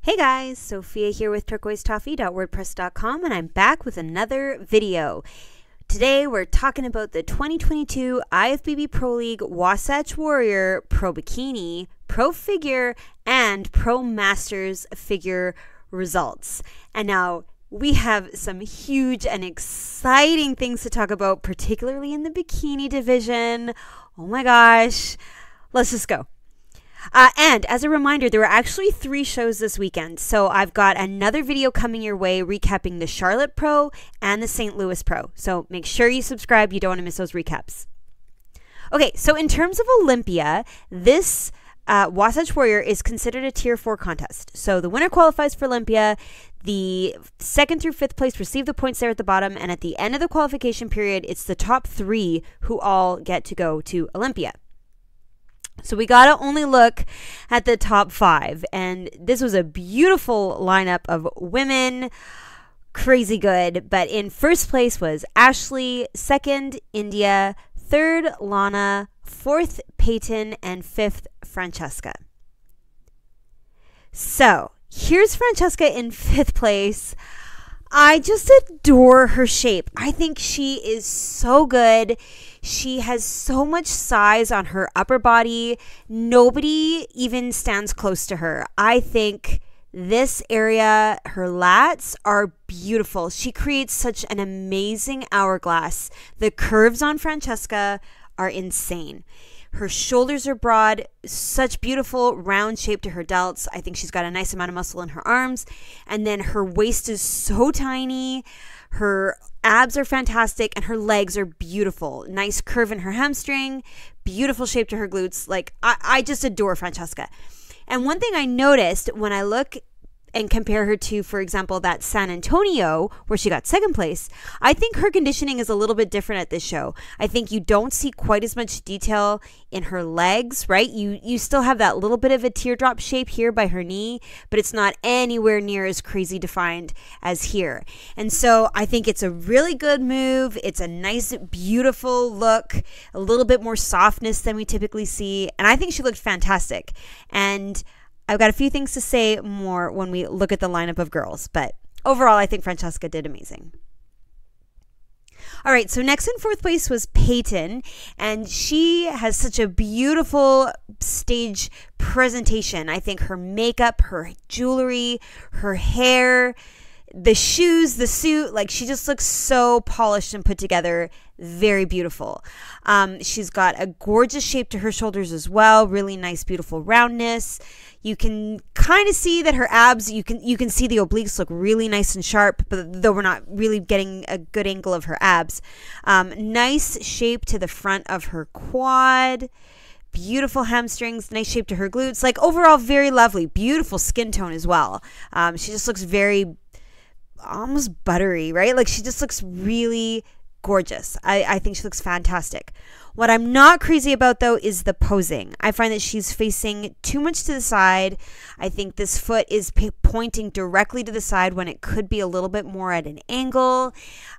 Hey guys, Sophia here with turquoisetoffee.wordpress.com, and I'm back with another video. Today we're talking about the 2022 IFBB Pro League Wasatch Warrior Pro Bikini, Pro Figure, and Pro Masters Figure results. And now we have some huge and exciting things to talk about, particularly in the bikini division. Oh my gosh, let's just go. And as a reminder, there were actually 3 shows this weekend. So I've got another video coming your way recapping the Charlotte Pro and the St. Louis Pro. So make sure you subscribe. You don't want to miss those recaps. Okay, so in terms of Olympia, this Wasatch Warrior is considered a Tier 4 contest. So the winner qualifies for Olympia. The 2nd through 5th place receive the points there at the bottom. And at the end of the qualification period, it's the top 3 who all get to go to Olympia. So we got to only look at the top 5. And this was a beautiful lineup of women. Crazy good. But in first place was Ashley, 2nd, India, 3rd, Lana, 4th, Peyton, and 5th, Francesca. So here's Francesca in 5th place. I just adore her shape. I think she is so good. She has so much size on her upper body. Nobody even stands close to her. I think this area, her lats are beautiful. She creates such an amazing hourglass. The curves on Francesca are insane. Her shoulders are broad, such beautiful round shape to her delts. I think she's got a nice amount of muscle in her arms. And then her waist is so tiny. Her abs are fantastic and her legs are beautiful. Nice curve in her hamstring, beautiful shape to her glutes. Like, I just adore Francesca. And one thing I noticed when I look and compare her to, for example, that San Antonio where she got 2nd place, I think her conditioning is a little bit different at this show. I think you don't see quite as much detail in her legs, right? You still have that little bit of a teardrop shape here by her knee, but it's not anywhere near as crazy defined as here. And so I think it's a really good move. It's a nice, beautiful look, a little bit more softness than we typically see. And I think she looked fantastic. And I've got a few things to say more when we look at the lineup of girls, but overall, I think Francesca did amazing. All right, so next in 4th place was Peyton, and she has such a beautiful stage presentation. I think her makeup, her jewelry, her hair, the shoes, the suit, like she just looks so polished and put together. Very beautiful. She's got a gorgeous shape to her shoulders as well. Really nice, beautiful roundness. You can kind of see that her abs, you can see the obliques look really nice and sharp, but though we're not really getting a good angle of her abs. Nice shape to the front of her quad. Beautiful hamstrings, nice shape to her glutes. Like overall, very lovely. Beautiful skin tone as well. She just looks very almost buttery, right? Like she just looks really gorgeous. I think she looks fantastic. What I'm not crazy about though is the posing. I find that she's facing too much to the side. I think this foot is pointing directly to the side when it could be a little bit more at an angle.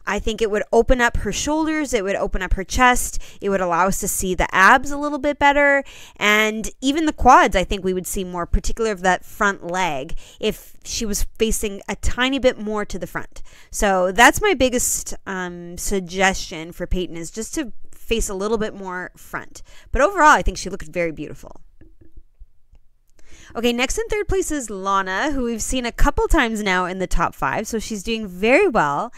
I think it would open up her shoulders. It would open up her chest. It would allow us to see the abs a little bit better. And even the quads, I think we would see more, particularly of that front leg, if she was facing a tiny bit more to the front. So that's my biggest suggestion for Peyton, is just to face a little bit more front. But overall, I think she looked very beautiful. Okay, next in 3rd place is Lana, who we've seen a couple times now in the top 5. So she's doing very well.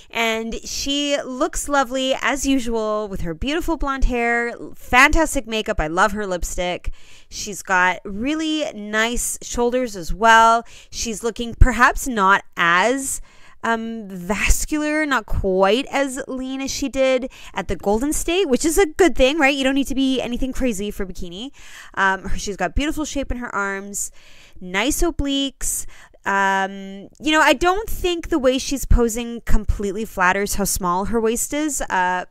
And she looks lovely as usual with her beautiful blonde hair, fantastic makeup. I love her lipstick. She's got really nice shoulders as well. She's looking perhaps not as vascular, not quite as lean as she did at the Golden State, which is a good thing, right? You don't need to be anything crazy for bikini. She's got beautiful shape in her arms, nice obliques. I don't think the way she's posing completely flatters how small her waist is.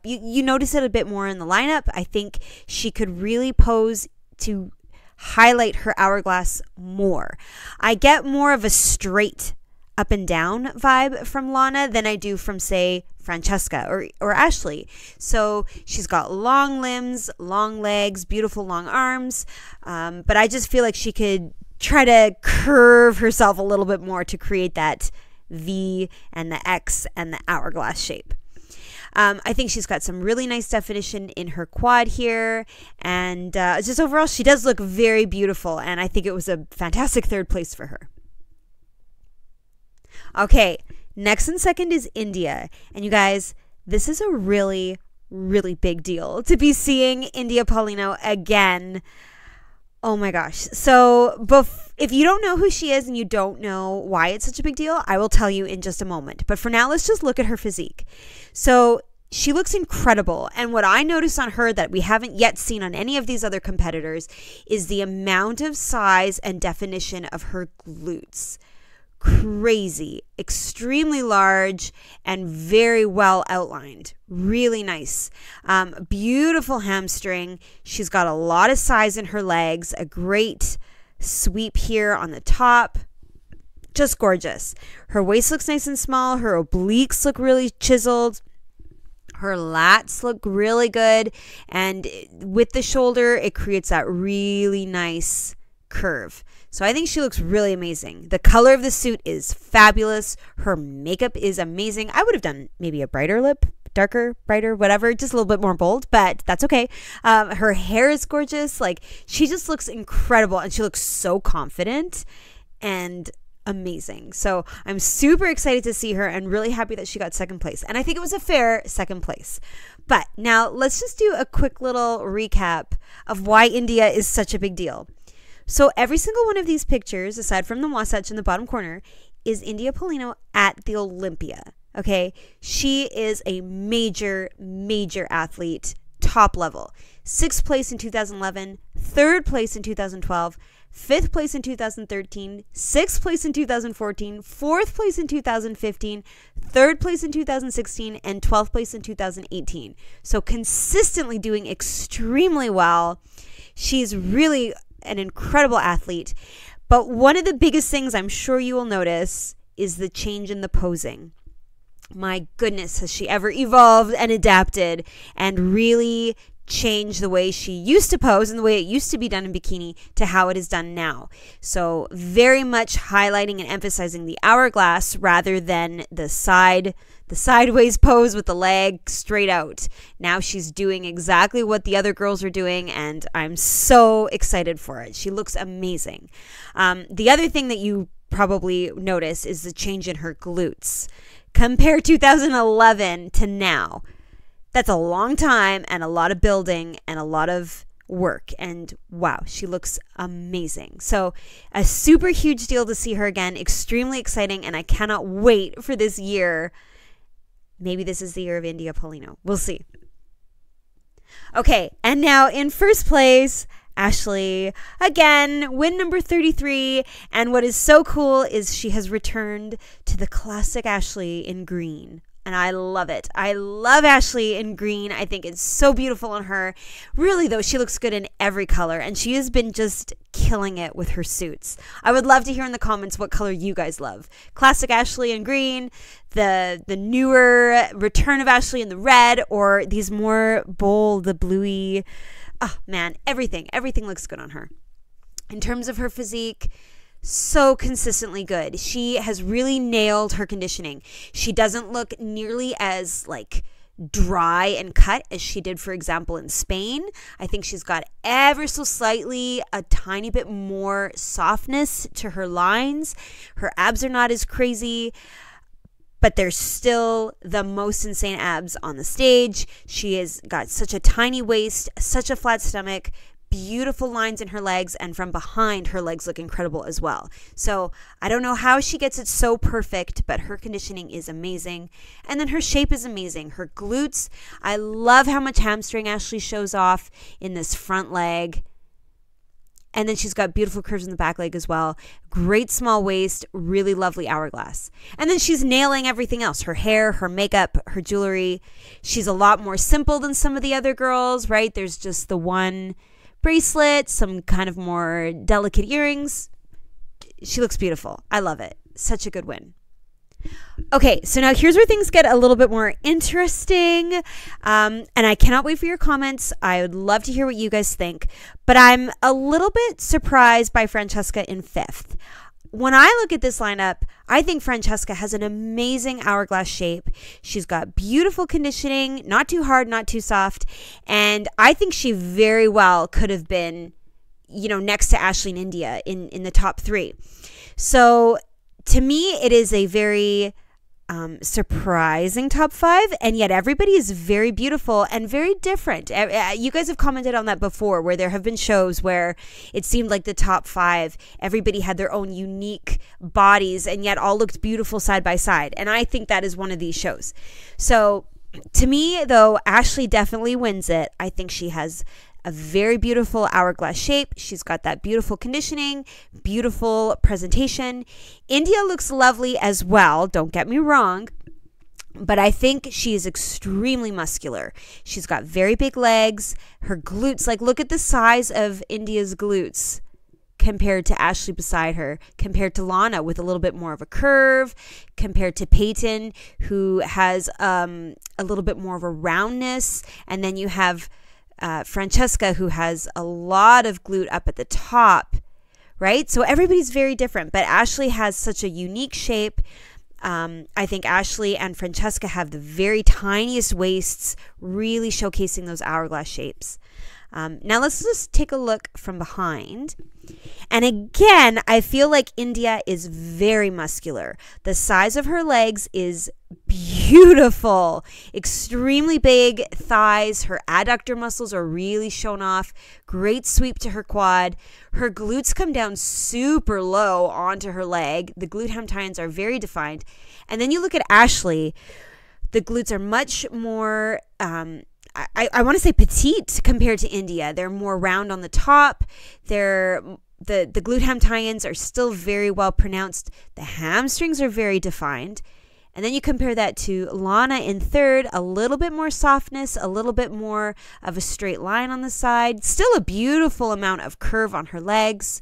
You notice it a bit more in the lineup. I think she could really pose to highlight her hourglass more. I get more of a straight up and down vibe from Lana than I do from, say, Francesca or Ashley. So she's got long limbs, long legs, beautiful long arms. But I just feel like she could try to curve herself a little bit more to create that V and the X and the hourglass shape. I think she's got some really nice definition in her quad here. And just overall, she does look very beautiful. And I think it was a fantastic third place for her. Okay, next and second is India. And you guys, this is a really, really big deal to be seeing India Palino again. Oh my gosh. So if you don't know who she is and you don't know why it's such a big deal, I will tell you in just a moment. But for now, let's just look at her physique. So she looks incredible. And what I noticed on her that we haven't yet seen on any of these other competitors is the amount of size and definition of her glutes. Crazy, extremely large, and very well outlined. Really nice. Beautiful hamstring. She's got a lot of size in her legs, a great sweep here on the top. Just gorgeous. Her waist looks nice and small. Her obliques look really chiseled. Her lats look really good. And with the shoulder, it creates that really nice curve. So I think she looks really amazing. The color of the suit is fabulous. Her makeup is amazing. I would have done maybe a brighter lip, darker, brighter, whatever, just a little bit more bold, but that's okay. Her hair is gorgeous. Like, she just looks incredible, and she looks so confident and amazing. So I'm super excited to see her and really happy that she got second place. And I think it was a fair second place. But now let's just do a quick little recap of why India is such a big deal. So every single one of these pictures, aside from the Wasatch in the bottom corner, is India Palino at the Olympia. Okay, she is a major, major athlete, top level. 6th place in 2011, 3rd place in 2012, 5th place in 2013, 6th place in 2014, 4th place in 2015, 3rd place in 2016, and 12th place in 2018. So consistently doing extremely well. She's really an incredible athlete. But one of the biggest things I'm sure you will notice is the change in the posing. My goodness, has she ever evolved and adapted and really changed the way she used to pose and the way it used to be done in bikini to how it is done now. So very much highlighting and emphasizing the hourglass rather than the sideways pose with the leg straight out. Now she's doing exactly what the other girls are doing, and I'm so excited for it. She looks amazing. The other thing that you probably notice is the change in her glutes. Compare 2011 to now. That's a long time and a lot of building and a lot of work. And wow, she looks amazing. So a super huge deal to see her again. Extremely exciting. And I cannot wait for this year. Maybe this is the year of India Palino. We'll see. Okay. And now in first place, Ashley, again, win number 33. And what is so cool is she has returned to the classic Ashley in green. And I love it. I love Ashley in green. I think it's so beautiful on her. Really, though, she looks good in every color. And she has been just killing it with her suits. I would love to hear in the comments what color you guys love. Classic Ashley in green, the newer return of Ashley in the red, or these more bold, the bluey. Oh, man, everything looks good on her. In terms of her physique, so consistently good. She has really nailed her conditioning. She doesn't look nearly as dry and cut as she did, for example, in Spain. I think she's got ever so slightly a tiny bit more softness to her lines. Her abs are not as crazy, but they're still the most insane abs on the stage. She has got such a tiny waist, such a flat stomach, beautiful lines in her legs, and from behind her legs look incredible as well. So I don't know how she gets it so perfect, but her conditioning is amazing. And then her shape is amazing. Her glutes, I love how much hamstring Ashley shows off in this front leg. And then she's got beautiful curves in the back leg as well. Great small waist, really lovely hourglass. And then she's nailing everything else. Her hair, her makeup, her jewelry. She's a lot more simple than some of the other girls, right? There's just the one bracelet, some kind of more delicate earrings. She looks beautiful. I love it. Such a good win. Okay, so now here's where things get a little bit more interesting. And I cannot wait for your comments. I would love to hear what you guys think. But I'm a little bit surprised by Francesca in 5th. When I look at this lineup, I think Francesca has an amazing hourglass shape. She's got beautiful conditioning, not too hard, not too soft. And I think she very well could have been, next to Ashley and India in the top 3. So to me, it is a very surprising top 5, and yet everybody is very beautiful and very different. You guys have commented on that before, where there have been shows where it seemed like the top 5, everybody had their own unique bodies and yet all looked beautiful side by side. And I think that is one of these shows. So to me, though, Ashley definitely wins it. I think she has a very beautiful hourglass shape. She's got that beautiful conditioning, beautiful presentation. India looks lovely as well, don't get me wrong, but I think she is extremely muscular. She's got very big legs. Her glutes, look at the size of India's glutes compared to Ashley beside her, compared to Lana with a little bit more of a curve, compared to Peyton, who has a little bit more of a roundness, and then you have Francesca, who has a lot of glute up at the top, right? So everybody's very different, but Ashley has such a unique shape. I think Ashley and Francesca have the very tiniest waists, really showcasing those hourglass shapes. Now let's just take a look from behind. And again, I feel like India is very muscular. The size of her legs is beautiful. Extremely big thighs. Her adductor muscles are really shown off. Great sweep to her quad. Her glutes come down super low onto her leg. The glute hem tie-ins are very defined. And then you look at Ashley. The glutes are much more I want to say petite compared to India. They're more round on the top. The glute ham tie-ins are still very well pronounced. The hamstrings are very defined. And then you compare that to Lana in 3rd, a little bit more softness, a little bit more of a straight line on the side. Still a beautiful amount of curve on her legs.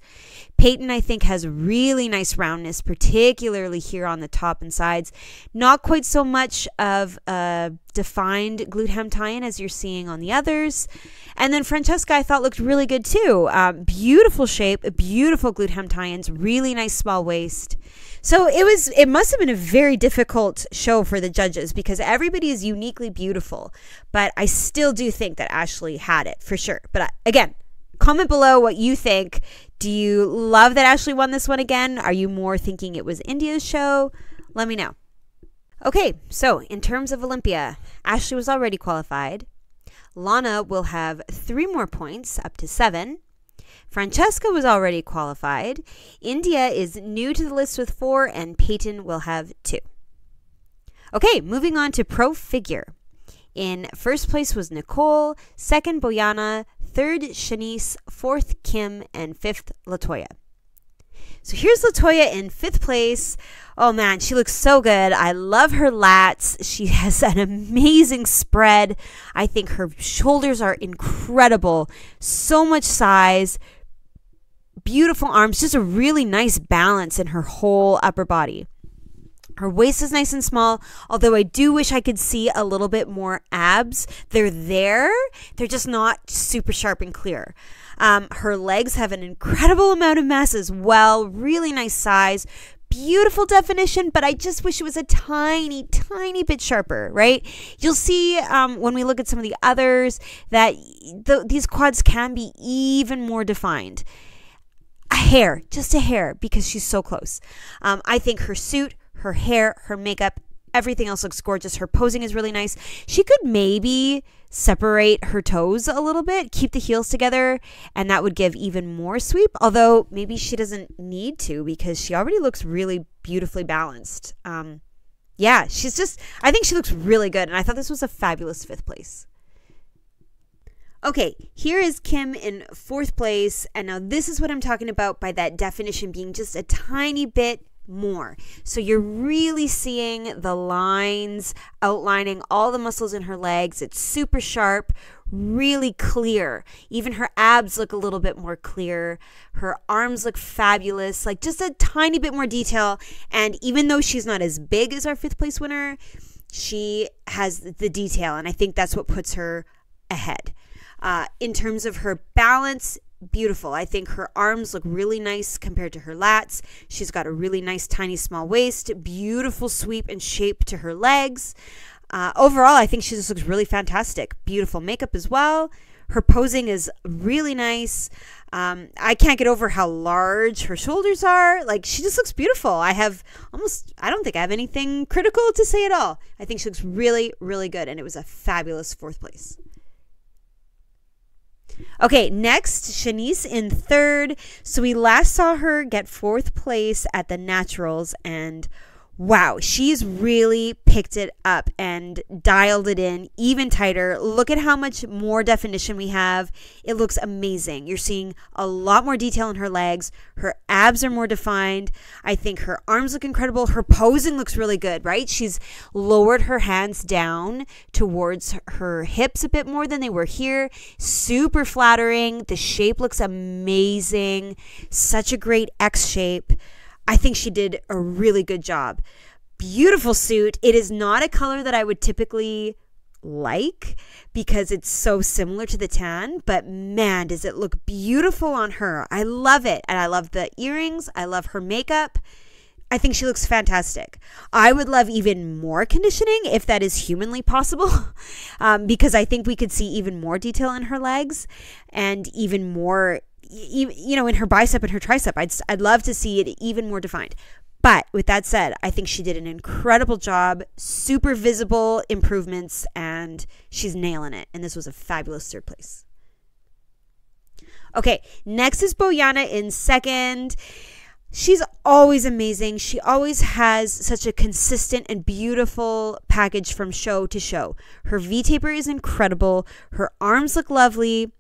Peyton, I think, has really nice roundness, particularly here on the top and sides. Not quite so much of a defined glute hem tie-in as you're seeing on the others. And then Francesca, I thought, looked really good too. Beautiful shape, beautiful glute hem tie-ins, really nice small waist. So it must have been a very difficult show for the judges because everybody is uniquely beautiful. But I still do think that Ashley had it for sure. But again, comment below what you think. Do you love that Ashley won this one again? Are you more thinking it was India's show? Let me know. Okay, so in terms of Olympia, Ashley was already qualified. Lana will have 3 more points, up to 7. Francesca was already qualified. India is new to the list with 4, and Peyton will have 2. Okay, moving on to Pro Figure. In 1st place was Nicole, 2nd Boyana, 3rd Shanice, 4th Kim, and 5th Latoya. So here's Latoya in 5th place. Oh man, she looks so good. I love her lats. She has an amazing spread. I think her shoulders are incredible. So much size. Beautiful arms. Just a really nice balance in her whole upper body. Her waist is nice and small, although I do wish I could see a little bit more abs. They're there. They're just not super sharp and clear. Her legs have an incredible amount of mass as well. Really nice size. Beautiful definition, but I just wish it was a tiny, tiny bit sharper, right? You'll see when we look at some of the others that these quads can be even more defined. A hair, just a hair, because she's so close. I think her suit, her hair, her makeup, everything else looks gorgeous. Her posing is really nice. She could maybe separate her toes a little bit, keep the heels together, and that would give even more sweep. Although maybe she doesn't need to because she already looks really beautifully balanced. Yeah, I think she looks really good. And I thought this was a fabulous 5th place. Okay, here is Kim in 4th place. And now this is what I'm talking about by that definition being just a tiny bit more. So you're really seeing the lines outlining all the muscles in her legs. It's super sharp, really clear. Even her abs look a little bit more clear. Her arms look fabulous, like just a tiny bit more detail. And even though she's not as big as our 5th place winner, she has the detail, and I think that's what puts her ahead. In terms of her balance, beautiful. I think her arms look really nice compared to her lats. She's got a really nice tiny small waist, beautiful sweep and shape to her legs. Overall, I think she just looks really fantastic. Beautiful makeup as well. Her posing is really nice. I can't get over how large her shoulders are. Like, she just looks beautiful. I don't think I have anything critical to say at all. I think she looks really, really good, and it was a fabulous 4th place. Okay, next, Shanice in 3rd. So we last saw her get 4th place at the Naturals, and wow, she's really picked it up and dialed it in even tighter. Look at how much more definition we have. It looks amazing. You're seeing a lot more detail in her legs. Her abs are more defined. I think her arms look incredible. Her posing looks really good, right? She's lowered her hands down towards her hips a bit more than they were here. Super flattering. The shape looks amazing. Such a great X shape. I think she did a really good job. Beautiful suit. It is not a color that I would typically like because it's so similar to the tan, but man, does it look beautiful on her. I love it. And I love the earrings. I love her makeup. I think she looks fantastic. I would love even more conditioning if that is humanly possible, because I think we could see even more detail in her legs and even more, in her bicep and her tricep. I'd love to see it even more defined. But with that said, I think she did an incredible job, super visible improvements, and she's nailing it. And this was a fabulous 3rd place. Okay, next is Boyana in 2nd. She's always amazing. She always has such a consistent and beautiful package from show to show. Her V-taper is incredible. Her arms look lovely.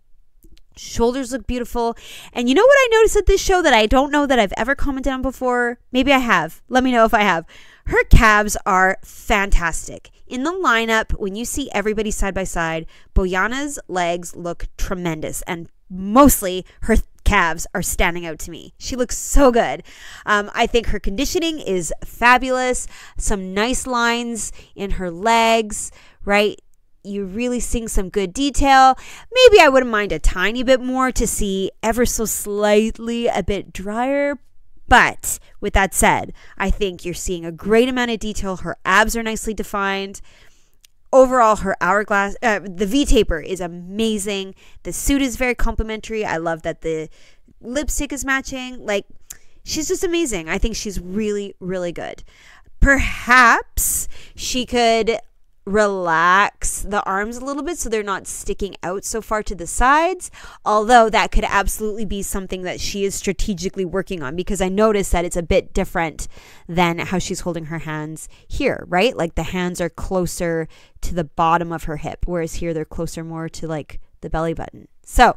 Shoulders look beautiful. And you know what I noticed at this show that I don't know that I've ever commented on before? Maybe I have. Let me know if I have. Her calves are fantastic. In the lineup, when you see everybody side by side, Boyana's legs look tremendous. And mostly her calves are standing out to me. She looks so good. I think her conditioning is fabulous. Some nice lines in her legs, right? You're really seeing some good detail. Maybe I wouldn't mind a tiny bit more to see ever so slightly a bit drier. But with that said, I think you're seeing a great amount of detail. Her abs are nicely defined. Overall, her hourglass, the V-taper is amazing. The suit is very complimentary. I love that the lipstick is matching. Like, she's just amazing. I think she's really, really good. Perhaps she could relax the arms a little bit so they're not sticking out so far to the sides, although that could absolutely be something that she is strategically working on, because I noticed that it's a bit different than how she's holding her hands here, right? Like the hands are closer to the bottom of her hip, whereas here they're closer more to like the belly button. So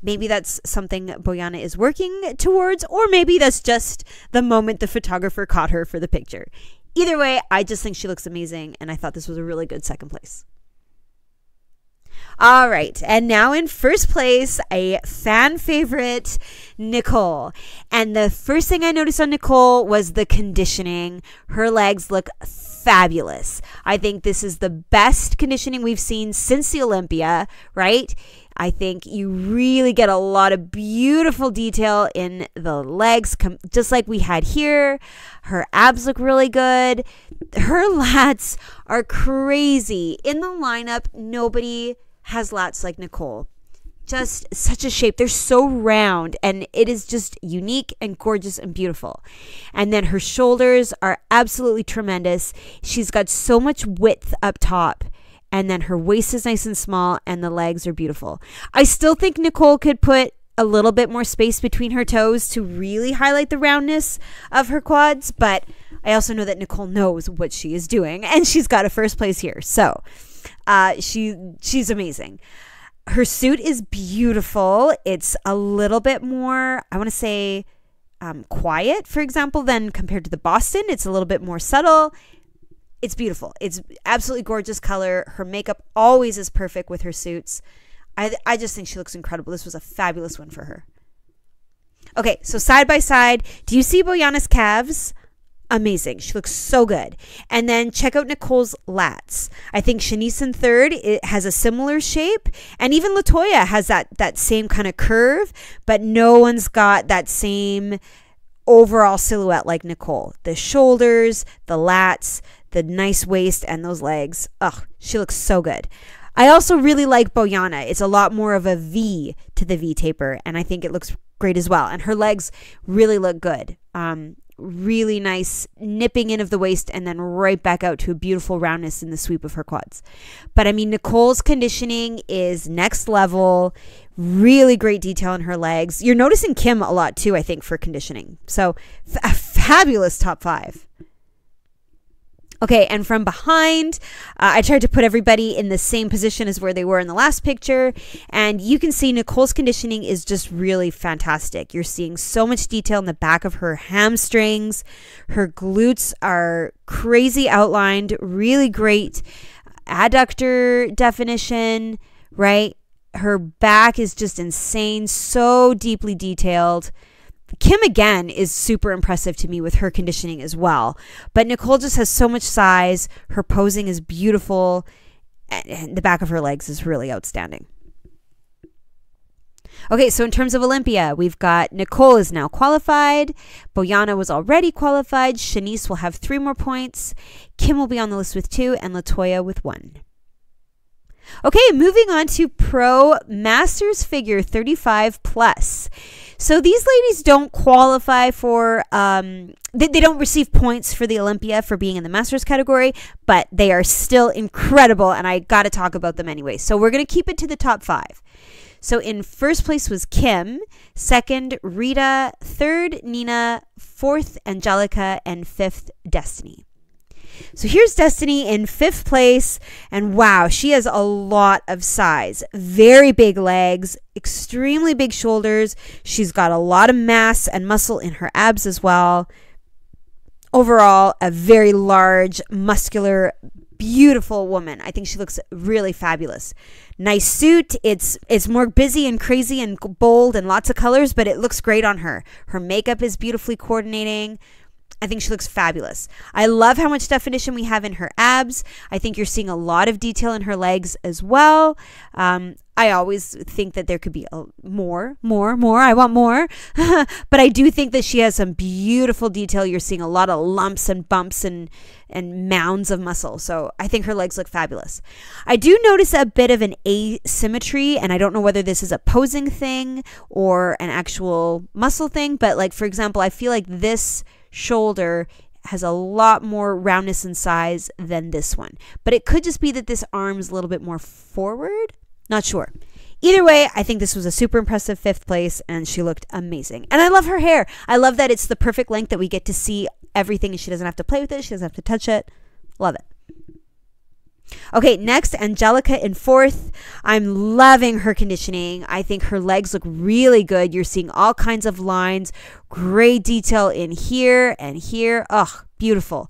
maybe that's something Boyana is working towards, or maybe that's just the moment the photographer caught her for the picture. Either way, I just think she looks amazing, and I thought this was a really good 2nd place. All right, and now in 1st place, a fan favorite, Nicole. And the first thing I noticed on Nicole was the conditioning. Her legs look fabulous. I think this is the best conditioning we've seen since the Olympia, right? I think you really get a lot of beautiful detail in the legs, just like we had here. Her abs look really good. Her lats are crazy. In the lineup, nobody has lats like Nicole. Just such a shape. They're so round, and it is just unique and gorgeous and beautiful. And then her shoulders are absolutely tremendous. She's got so much width up top. And then her waist is nice and small, and the legs are beautiful. I still think Nicole could put a little bit more space between her toes to really highlight the roundness of her quads. But I also know that Nicole knows what she is doing, and she's got a 1st place here. So she's amazing. Her suit is beautiful. It's a little bit more, I want to say, quiet, for example, than compared to the Boston. It's a little bit more subtle. It's beautiful. It's absolutely gorgeous color. Her makeup always is perfect with her suits. I just think she looks incredible. This was a fabulous one for her. Okay, so side by side, do you see Boyana's calves? Amazing. She looks so good. And then check out Nicole's lats. I think Shanice in third, it has a similar shape. And even Latoya has that same kind of curve, but no one's got that same overall silhouette like Nicole. The shoulders, the lats, the nice waist, and those legs. Ugh, she looks so good. I also really like Boyana. It's a lot more of a V to the V taper, and I think it looks great as well. And her legs really look good. Really nice nipping in of the waist and then right back out to a beautiful roundness in the sweep of her quads. But I mean, Nicole's conditioning is next level. Really great detail in her legs. You're noticing Kim a lot too, I think, for conditioning. So a fabulous top 5. Okay, and from behind, I tried to put everybody in the same position as where they were in the last picture, and you can see Nicole's conditioning is just really fantastic. You're seeing so much detail in the back of her hamstrings. Her glutes are crazy outlined, really great adductor definition, right? Her back is just insane, so deeply detailed. Kim, again, is super impressive to me with her conditioning as well. But Nicole just has so much size. Her posing is beautiful. And the back of her legs is really outstanding. Okay, so in terms of Olympia, we've got Nicole is now qualified. Boyana was already qualified. Shanice will have 3 more points. Kim will be on the list with 2 and Latoya with 1. Okay, moving on to Pro Masters Figure 35 plus. So these ladies don't qualify for, they don't receive points for the Olympia for being in the Masters category, but they are still incredible, and I got to talk about them anyway. So we're going to keep it to the top 5. So in first place was Kim, second Rita, third Nina, fourth Angelica, and fifth Destiny. So here's Destiny in 5th place, and wow, she has a lot of size. Very big legs, extremely big shoulders. She's got a lot of mass and muscle in her abs as well. Overall, a very large, muscular, beautiful woman. I think she looks really fabulous. Nice suit. It's more busy and crazy and bold and lots of colors, but it looks great on her. Her makeup is beautifully coordinating. I think she looks fabulous. I love how much definition we have in her abs. I think you're seeing a lot of detail in her legs as well. I always think that there could be more. I want more. But I do think that she has some beautiful detail. You're seeing a lot of lumps and bumps and mounds of muscle. So I think her legs look fabulous. I do notice a bit of an asymmetry, and I don't know whether this is a posing thing or an actual muscle thing. But like, for example, I feel like this shoulder has a lot more roundness and size than this one, but it could just be that this arm's a little bit more forward. Not sure. Either way, I think this was a super impressive 5th place, and she looked amazing. And I love her hair. I love that it's the perfect length that we get to see everything, and she doesn't have to play with it. She doesn't have to touch it. Love it. Okay, next, Angelica in 4th. I'm loving her conditioning. I think her legs look really good. You're seeing all kinds of lines, great detail in here and here. Ugh, beautiful.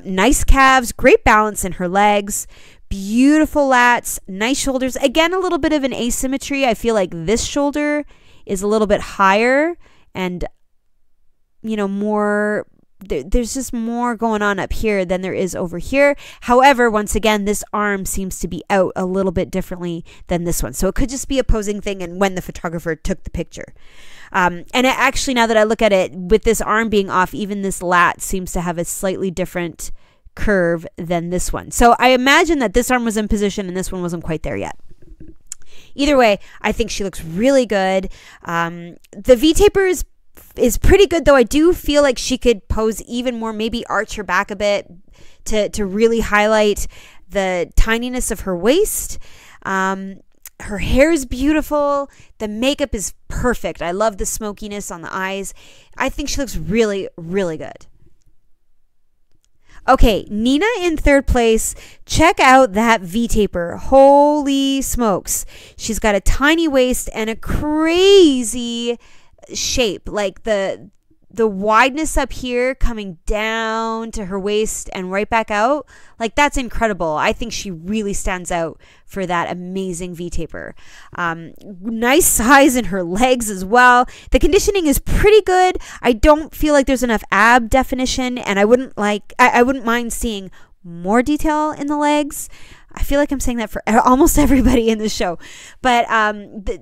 Nice calves, great balance in her legs, beautiful lats, nice shoulders. Again, a little bit of an asymmetry. I feel like this shoulder is a little bit higher and, you know, more... There's just more going on up here than there is over here. However, once again, this arm seems to be out a little bit differently than this one. So it could just be a posing thing and when the photographer took the picture. And actually, now that I look at it, with this arm being off, even this lat seems to have a slightly different curve than this one. So I imagine that this arm was in position and this one wasn't quite there yet. Either way, I think she looks really good. The V-taper is pretty good, though. I do feel like she could pose even more, maybe arch her back a bit to really highlight the tininess of her waist. Her hair is beautiful. The makeup is perfect. I love the smokiness on the eyes. I think she looks really, really good. Okay, Nina in 3rd place. Check out that V-taper. Holy smokes. She's got a tiny waist and a crazy shape. Like the the wideness up here coming down to her waist and right back out, like that's incredible. I think she really stands out for that amazing V-taper. Nice size in her legs as well. The conditioning is pretty good. I don't feel like there's enough ab definition, and I wouldn't mind seeing more detail in the legs. I feel like I'm saying that for almost everybody in the show. But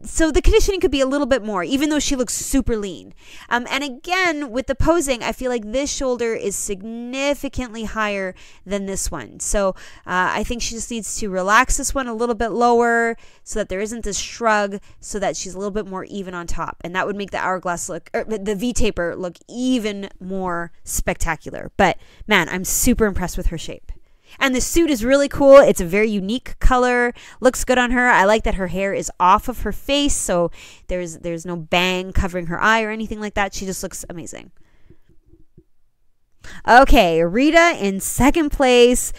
so the conditioning could be a little bit more, even though she looks super lean. And again, with the posing, I feel like this shoulder is significantly higher than this one. So I think she just needs to relax this one a little bit lower so that there isn't this shrug, so that she's a little bit more even on top. And that would make the hourglass look, or the V-taper look even more spectacular. But man, I'm super impressed with her shape. And the suit is really cool. It's a very unique color. Looks good on her. I like that her hair is off of her face, so there's no bang covering her eye or anything like that. She just looks amazing. Okay, Rita in second place.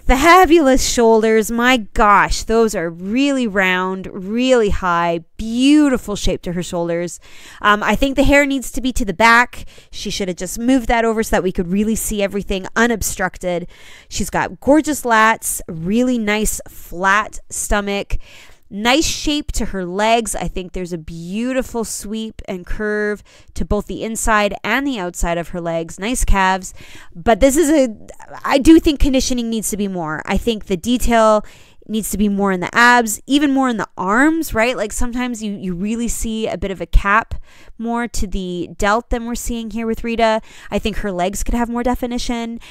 Fabulous shoulders. My gosh, those are really round, really high, beautiful shape to her shoulders. I think the hair needs to be to the back. She should have just moved that over so that we could really see everything unobstructed. She's got gorgeous lats, really nice flat stomach. Nice shape to her legs. I think there's a beautiful sweep and curve to both the inside and the outside of her legs. Nice calves. But I do think conditioning needs to be more. I think the detail needs to be more in the abs, even more in the arms, right? Like sometimes you really see a bit of a cap more to the delt than we're seeing here with Rita. I think her legs could have more definition.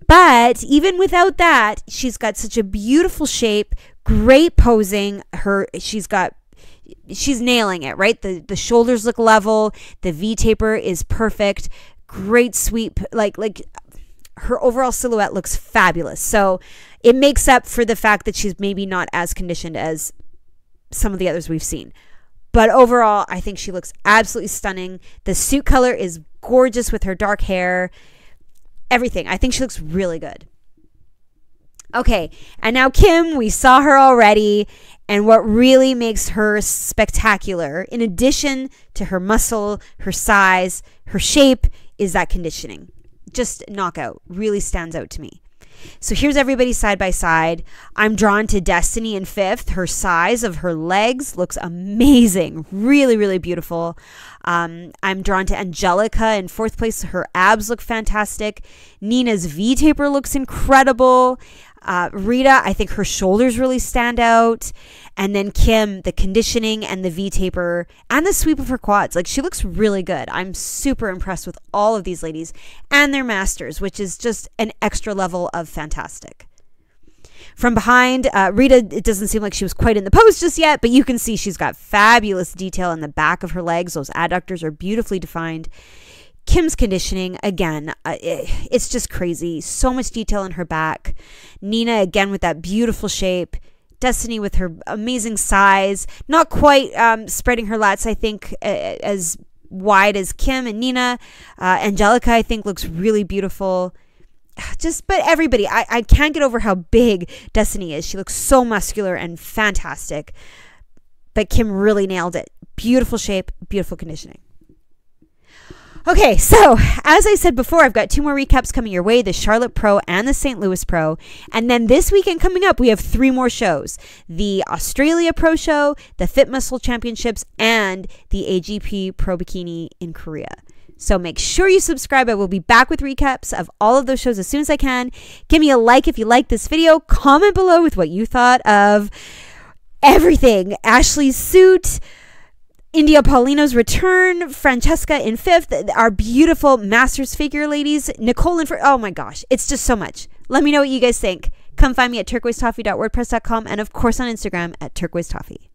But even without that, she's got such a beautiful shape, great posing. She's nailing it, right? The shoulders look level. The V-taper is perfect. Great sweep. Like her overall silhouette looks fabulous. So it makes up for the fact that she's maybe not as conditioned as some of the others we've seen. But overall, I think she looks absolutely stunning. The suit color is gorgeous with her dark hair. Everything. I think she looks really good. Okay, and now Kim, we saw her already, and what really makes her spectacular, in addition to her muscle, her size, her shape, is that conditioning. Just knockout. Really stands out to me. So here's everybody side by side. I'm drawn to Destiny in fifth. Her size of her legs looks amazing. Really, really beautiful. I'm drawn to Angelica in fourth place. Her abs look fantastic. Nina's V-taper looks incredible. Rita, I think her shoulders really stand out. And then Kim, the conditioning and the V-taper and the sweep of her quads. Like, she looks really good. I'm super impressed with all of these ladies and their masters, which is just an extra level of fantastic. From behind, Rita, it doesn't seem like she was quite in the pose just yet, but you can see she's got fabulous detail in the back of her legs. Those adductors are beautifully defined. Kim's conditioning, again, it's just crazy. So much detail in her back. Nina, again, with that beautiful shape. Destiny with her amazing size. Not quite spreading her lats, I think, as wide as Kim and Nina. Angelica, I think, looks really beautiful. But everybody, I can't get over how big Destiny is. She looks so muscular and fantastic. But Kim really nailed it. Beautiful shape, beautiful conditioning. Okay, so as I said before, I've got two more recaps coming your way, the Charlotte Pro and the St. Louis Pro. And then this weekend coming up, we have three more shows. The Australia Pro Show, the Fit Muscle Championships, and the AGP Pro Bikini in Korea. So make sure you subscribe. I will be back with recaps of all of those shows as soon as I can. Give me a like if you like this video. Comment below with what you thought of everything. Ashley's suit, India Palino's return, Francesca in fifth, our beautiful Masters figure ladies, Nicole in first. Oh my gosh, it's just so much. Let me know what you guys think. Come find me at turquoisetoffee.wordpress.com and of course on Instagram at turquoisetoffee.